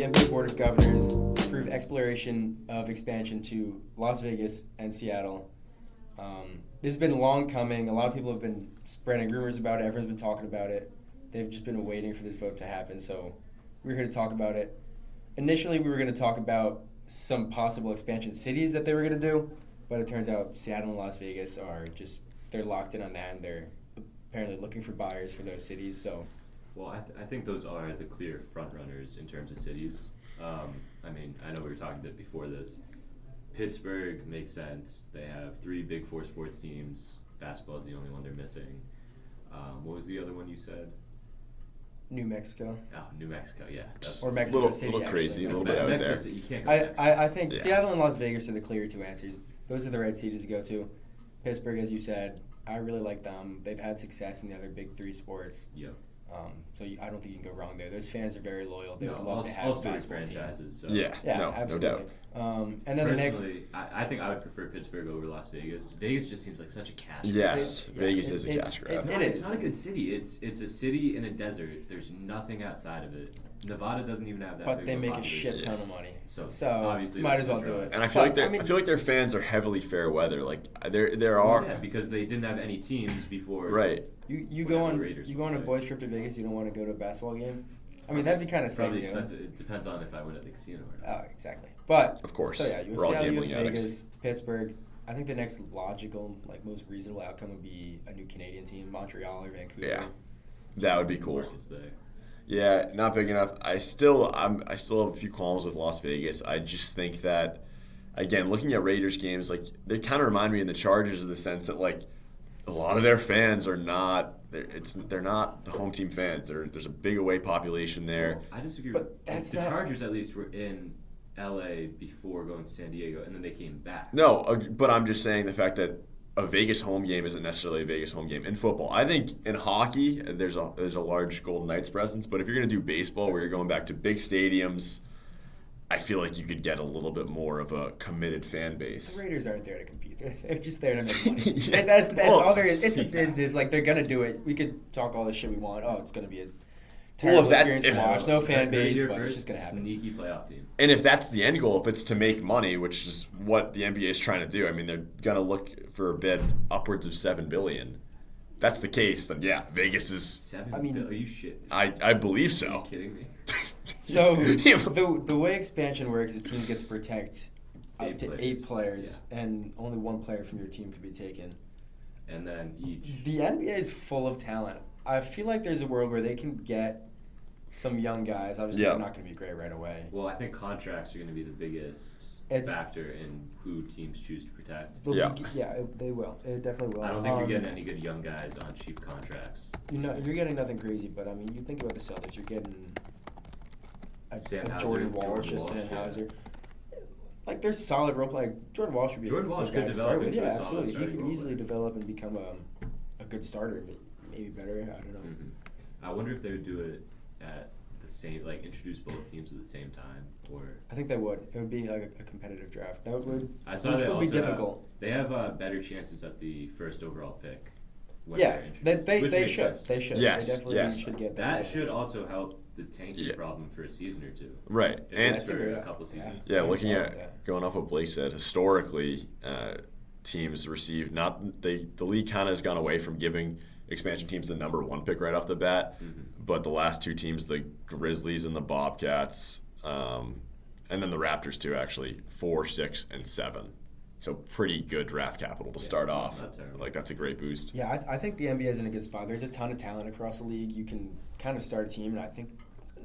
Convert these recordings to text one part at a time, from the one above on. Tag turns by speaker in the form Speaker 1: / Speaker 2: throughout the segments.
Speaker 1: NBA Board of Governors approved exploration of expansion to Las Vegas and Seattle. This has been long coming. A lot of people have been spreading rumors about it. Everyone's been talking about it. They've just been waiting for this vote to happen, so we're here to talk about it. Initially, we were going to talk about some possible expansion cities that they were going to do, but it turns out Seattle and Las Vegas they're locked in on that, and they're apparently looking for buyers for those cities, so...
Speaker 2: Well, I think those are the clear front runners in terms of cities. I know we were talking a bit before this. Pittsburgh makes sense. They have 3 Big 4 sports teams. Basketball is the only one they're missing. What was the other one you said?
Speaker 1: New Mexico.
Speaker 2: Oh, New Mexico, yeah.
Speaker 1: Or Mexico City,
Speaker 3: little crazy,
Speaker 1: actually.
Speaker 3: a little bit out there.
Speaker 2: You can't go to Mexico.
Speaker 1: I think Seattle and Las Vegas are the clear 2 answers. Those are the right cities to go to. Pittsburgh, as you said, I really like them. They've had success in the other big 3 sports.
Speaker 2: Yep.
Speaker 1: I don't think you can go wrong there. Those fans are very loyal. They would
Speaker 2: all
Speaker 1: love to have
Speaker 2: all-star
Speaker 1: basketball
Speaker 2: franchises. So.
Speaker 3: Yeah, no
Speaker 1: absolutely.
Speaker 3: doubt.
Speaker 1: And then
Speaker 2: Personally, I think I would prefer Pittsburgh over Las Vegas. Vegas just seems like such a cash grab.
Speaker 3: Yes, Vegas is a cash grab.
Speaker 2: It's not a good city. It's a city in a desert. There's nothing outside of it. Nevada doesn't even have that.
Speaker 1: But
Speaker 2: big
Speaker 1: they
Speaker 2: of a
Speaker 1: make a
Speaker 2: population.
Speaker 1: shit ton of money.
Speaker 2: So
Speaker 1: obviously might as well do it.
Speaker 3: And I feel like their fans are heavily fair weather. Like there are
Speaker 2: because they didn't have any teams before.
Speaker 3: Right.
Speaker 1: You go on a boys trip to Vegas. You don't want to go to a basketball game. I mean, that'd be kind of sick
Speaker 2: probably
Speaker 1: too.
Speaker 2: expensive. It depends on if I went at the casino or not.
Speaker 1: Oh, exactly. But
Speaker 3: of course,
Speaker 1: so yeah, you
Speaker 3: we're all
Speaker 1: Seattle,
Speaker 3: gambling addicts.
Speaker 1: Vegas, Pittsburgh. I think the next logical, most reasonable outcome would be a new Canadian team, Montreal or Vancouver.
Speaker 3: Yeah, that would be cool.
Speaker 2: Markets there.
Speaker 3: Yeah, not big enough. I still have a few qualms with Las Vegas. I just think that, again, looking at Raiders games, they kind of remind me of the Chargers in the sense that a lot of their fans are not. They're not the home team fans. There's a big away population there.
Speaker 2: Well, I disagree.
Speaker 1: But
Speaker 2: the Chargers at least were in L.A. before going to San Diego, and then they came back.
Speaker 3: No, but I'm just saying the fact that a Vegas home game isn't necessarily a Vegas home game in football. I think in hockey there's a large Golden Knights presence, but if you're going to do baseball where you're going back to big stadiums, I feel like you could get a little bit more of a committed fan base.
Speaker 1: The Raiders aren't there to compete. They're just there to make money. That's all there is. It's a business. They're going to do it. We could talk all the shit we want. Oh, it's going to be a terrible experience to watch. No fan base, but it's just going to happen.
Speaker 2: Sneaky playoff team.
Speaker 3: And if that's the end goal, if it's to make money, which is what the NBA is trying to do, I mean, they're going to look for a bid upwards of $7 billion. If that's the case, then yeah, Vegas is...
Speaker 2: Are you shit?
Speaker 3: I believe so.
Speaker 2: Are you kidding me?
Speaker 1: So the way expansion works is teams get to protect up to 8 players, and only 1 player from your team can be taken.
Speaker 2: And then each...
Speaker 1: The NBA is full of talent. I feel like there's a world where they can get some young guys. Obviously, they're not going to be great right away.
Speaker 2: Well, I think contracts are going to be the biggest factor in who teams choose to protect.
Speaker 1: They will. It definitely will.
Speaker 2: I don't think you're getting any good young guys on cheap contracts.
Speaker 1: You're getting nothing crazy, but I mean, you think about the Celtics, you're getting a Jordan Walsh, a Sam Hauser. There's solid role play. Jordan Walsh would be
Speaker 2: Jordan Walsh could develop into a solid starting
Speaker 1: he could easily develop and become a good starter, maybe better. I don't know.
Speaker 2: Mm-hmm. I wonder if they would do it at the same, introduce both teams at the same time, or
Speaker 1: I think they would. It would be a competitive draft. That would.
Speaker 2: I saw
Speaker 1: which would be difficult.
Speaker 2: They have better chances at the first overall pick.
Speaker 1: They should. They should.
Speaker 3: Yes,
Speaker 1: they definitely should get that.
Speaker 2: That should also help the tanking problem for a season or two.
Speaker 3: Right,
Speaker 2: and for a couple seasons.
Speaker 3: Yeah, looking at going off what Blake said, historically, teams receive the league kind of has gone away from giving expansion teams the number 1 pick right off the bat, but the last 2 teams, the Grizzlies and the Bobcats, and then the Raptors too, actually 4, 6, and 7. So pretty good draft capital to start off. That's a great boost.
Speaker 1: Yeah, I think the NBA is in a good spot. There's a ton of talent across the league. You can kind of start a team, and I think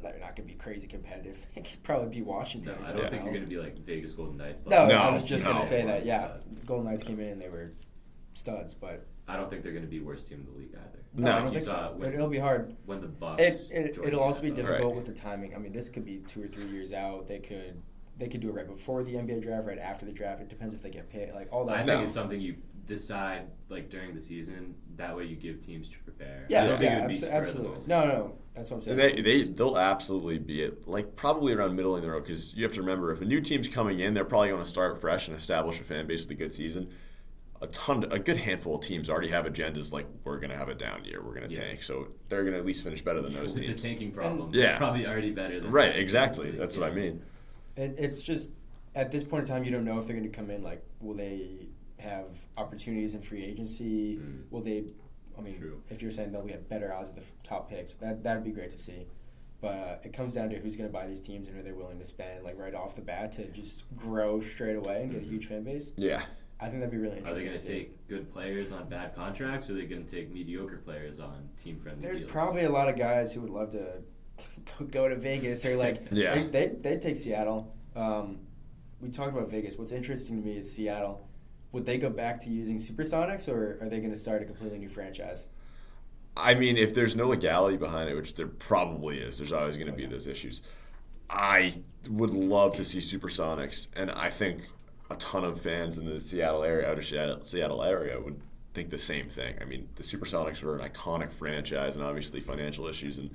Speaker 1: they're not going to be crazy competitive. It could probably be Washington.
Speaker 2: No, I don't think you're going to be like Vegas Golden Knights.
Speaker 1: No, I was just going to say that. Yeah, Golden Knights came in and they were studs, but
Speaker 2: I don't think they're going to be worst team in the league either.
Speaker 1: No, I don't think so. It'll be hard.
Speaker 2: When the Bucks,
Speaker 1: it'll also be difficult with the timing. I mean, this could be 2 or 3 years out. They could do it right before the NBA draft, right after the draft. It depends if they get paid. All that.
Speaker 2: I think it's something you decide during the season. That way, you give teams to prepare.
Speaker 1: Yeah,
Speaker 2: I don't think it would be
Speaker 1: absolutely. No, that's what I'm saying.
Speaker 3: They'll absolutely be at probably around middle in the road, because you have to remember, if a new team's coming in, they're probably going to start fresh and establish a fan base with a good season. a good handful of teams already have agendas like we're going to have a down year, we're going to tank. So they're going to at least finish better than those
Speaker 2: With
Speaker 3: teams.
Speaker 2: the tanking problem,
Speaker 3: Yeah.
Speaker 2: they're probably already better than
Speaker 3: Right, exactly. That's what I
Speaker 2: Yeah.
Speaker 3: mean.
Speaker 1: It's just at this point in time, you don't know if they're going to come in. Like, will they have opportunities in free agency? Will they? I mean,
Speaker 2: True.
Speaker 1: if you're saying they'll have better odds at the top picks, that'd be great to see. But it comes down to who's going to buy these teams and are they willing to spend like right off the bat to just grow straight away and get a huge fan base.
Speaker 3: Yeah.
Speaker 1: I think that'd be really
Speaker 2: Are
Speaker 1: interesting.
Speaker 2: they going to
Speaker 1: see.
Speaker 2: take good players on bad contracts, or are they going to take mediocre players on team-friendly
Speaker 1: There's
Speaker 2: deals?
Speaker 1: probably a lot of guys who would love to go to Vegas or like
Speaker 3: Yeah.
Speaker 1: they'd take Seattle. We talked about Vegas. What's interesting to me is Seattle. Would they go back to using SuperSonics, or are they going to start a completely new franchise?
Speaker 3: I mean, if there's no legality behind it, which there probably is, there's always going to be those issues. I would love to see SuperSonics, and I think a ton of fans in the Seattle area, outer Seattle area, would think the same thing. I mean, the SuperSonics were an iconic franchise, and obviously financial issues and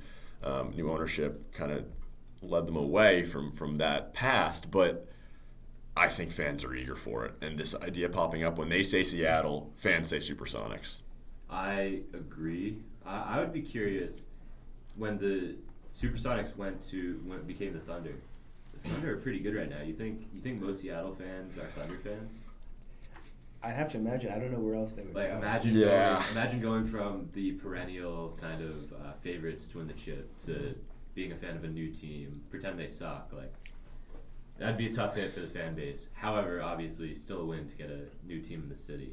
Speaker 3: new ownership kind of led them away from that past. But I think fans are eager for it, and this idea popping up when they say Seattle, fans say SuperSonics.
Speaker 2: I agree. I would be curious when the SuperSonics became the Thunder. The Thunder are pretty good right now. You think most Seattle fans are Thunder fans?
Speaker 1: I'd have to imagine. I don't know where else they would
Speaker 2: Like
Speaker 1: go.
Speaker 2: imagine going from the perennial kind of favorites to win the chip to being a fan of a new team, pretend they suck. Like that'd be a tough hit for the fan base. However, obviously, still a win to get a new team in the city.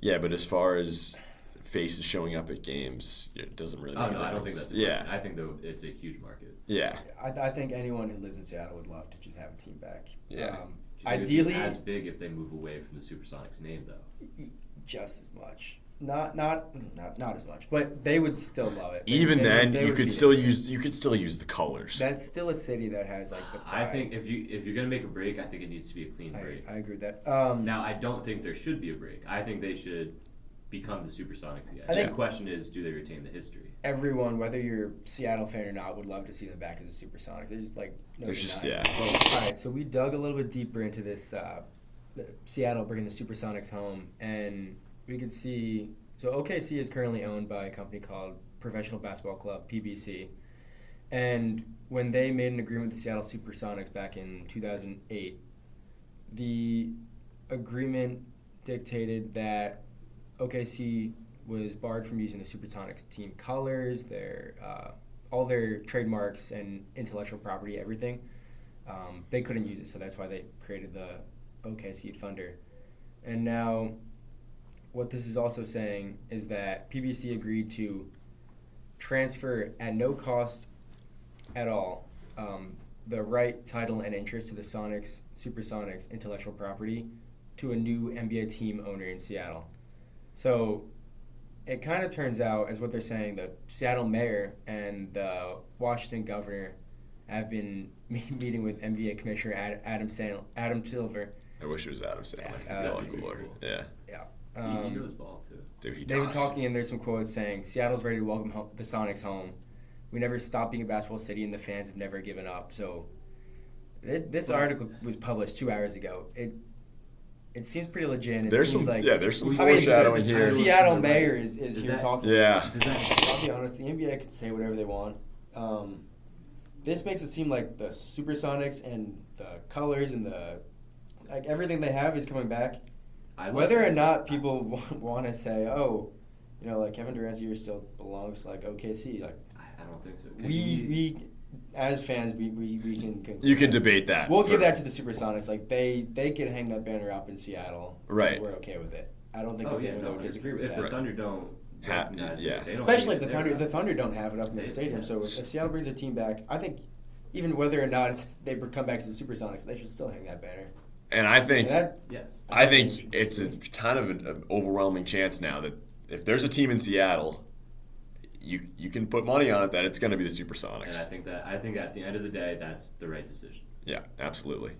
Speaker 3: Yeah, but as far as faces showing up at games, it doesn't really make a difference.
Speaker 2: I don't think that's a
Speaker 3: yeah.
Speaker 2: question. I think though it's a huge market.
Speaker 3: Yeah.
Speaker 1: I think anyone who lives in Seattle would love to just have a team back.
Speaker 3: Yeah.
Speaker 2: Do you think
Speaker 1: Ideally,
Speaker 2: it'd be as big if they move away from the SuperSonics name, though.
Speaker 1: just as much. Not as much, but they would still love it.
Speaker 3: Even then,
Speaker 1: they
Speaker 3: you
Speaker 1: would
Speaker 3: could
Speaker 1: feed
Speaker 3: still
Speaker 1: it.
Speaker 3: use the colors.
Speaker 1: That's still a city that has like the pride.
Speaker 2: I think if you're gonna make a break, I think it needs to be a clean break.
Speaker 1: I agree with that.
Speaker 2: Now, I don't think there should be a break. I think they should become the SuperSonics again.
Speaker 1: I think-
Speaker 2: The question is, do they retain the history?
Speaker 1: Everyone, whether you're a Seattle fan or not, would love to see them back as the SuperSonics. There's just like no
Speaker 3: There's just-
Speaker 1: denying.
Speaker 3: yeah.
Speaker 1: Well, all right, so we dug a little bit deeper into this the Seattle bringing the SuperSonics home, and we could see. So OKC is currently owned by a company called Professional Basketball Club (PBC), and when they made an agreement with the Seattle SuperSonics back in 2008, the agreement dictated that OKC was barred from using the SuperSonics team colors, all their trademarks and intellectual property, everything. They couldn't use it, so that's why they created the OKC Thunder. And now, what this is also saying is that PBC agreed to transfer at no cost at all the right, title, and interest to the SuperSonics intellectual property to a new NBA team owner in Seattle. So it kind of turns out, as what they're saying, the Seattle mayor and the Washington governor have been meeting with NBA Commissioner Adam Silver.
Speaker 3: I wish it was Adam Sandler.
Speaker 1: Yeah,
Speaker 3: It'd be a lot
Speaker 2: that'd be
Speaker 3: cooler.
Speaker 2: cool.
Speaker 3: Yeah.
Speaker 2: He goes ball, too.
Speaker 3: Dude, he
Speaker 1: They
Speaker 3: does.
Speaker 1: were talking, and there's some quotes saying, "Seattle's ready to welcome the Sonics home. We never stopped being a basketball city, and the fans have never given up." So this article was published 2 hours ago. It seems pretty legit. And it
Speaker 3: There's
Speaker 1: seems
Speaker 3: some
Speaker 1: like,
Speaker 3: there's some
Speaker 2: I mean,
Speaker 3: foreshadowing
Speaker 2: the
Speaker 3: here.
Speaker 1: Seattle
Speaker 2: Right.
Speaker 1: mayor is
Speaker 2: Does
Speaker 1: here
Speaker 2: that-
Speaker 1: talking.
Speaker 3: Yeah.
Speaker 2: Does that
Speaker 1: I'll be honest, the NBA can say whatever they want. This makes it seem like the SuperSonics and the colors and everything they have is coming back. Whether or not people want to say, oh, like Kevin Durant's year still belongs to like OKC. Like
Speaker 2: I don't think so. 'Cause
Speaker 1: we as fans we can
Speaker 3: You can debate that.
Speaker 1: We'll give that to the SuperSonics. Like they could hang that banner up in Seattle.
Speaker 3: Right.
Speaker 1: And we're okay with it. I don't think
Speaker 2: Oh,
Speaker 1: there's
Speaker 2: yeah,
Speaker 1: anyone
Speaker 2: no,
Speaker 1: that would disagree with
Speaker 2: if
Speaker 1: that.
Speaker 2: the Thunder don't recognize
Speaker 3: yeah.
Speaker 2: it, they don't
Speaker 1: Especially
Speaker 2: hang
Speaker 1: if
Speaker 2: it,
Speaker 1: the
Speaker 2: they're
Speaker 1: Thunder
Speaker 2: not.
Speaker 1: don't have it up in their
Speaker 2: They-
Speaker 1: stadium.
Speaker 2: yeah.
Speaker 1: So if Seattle brings a team back, I think even whether or not they come back to the SuperSonics, they should still hang that banner.
Speaker 3: And I think
Speaker 1: And that,
Speaker 2: Yes.
Speaker 3: I think it's a kind of an overwhelming chance now that if there's a team in Seattle, you can put money on it that it's going to be the
Speaker 2: And I
Speaker 3: SuperSonics.
Speaker 2: think at the end of the day, that's the right decision.
Speaker 3: Yeah, absolutely.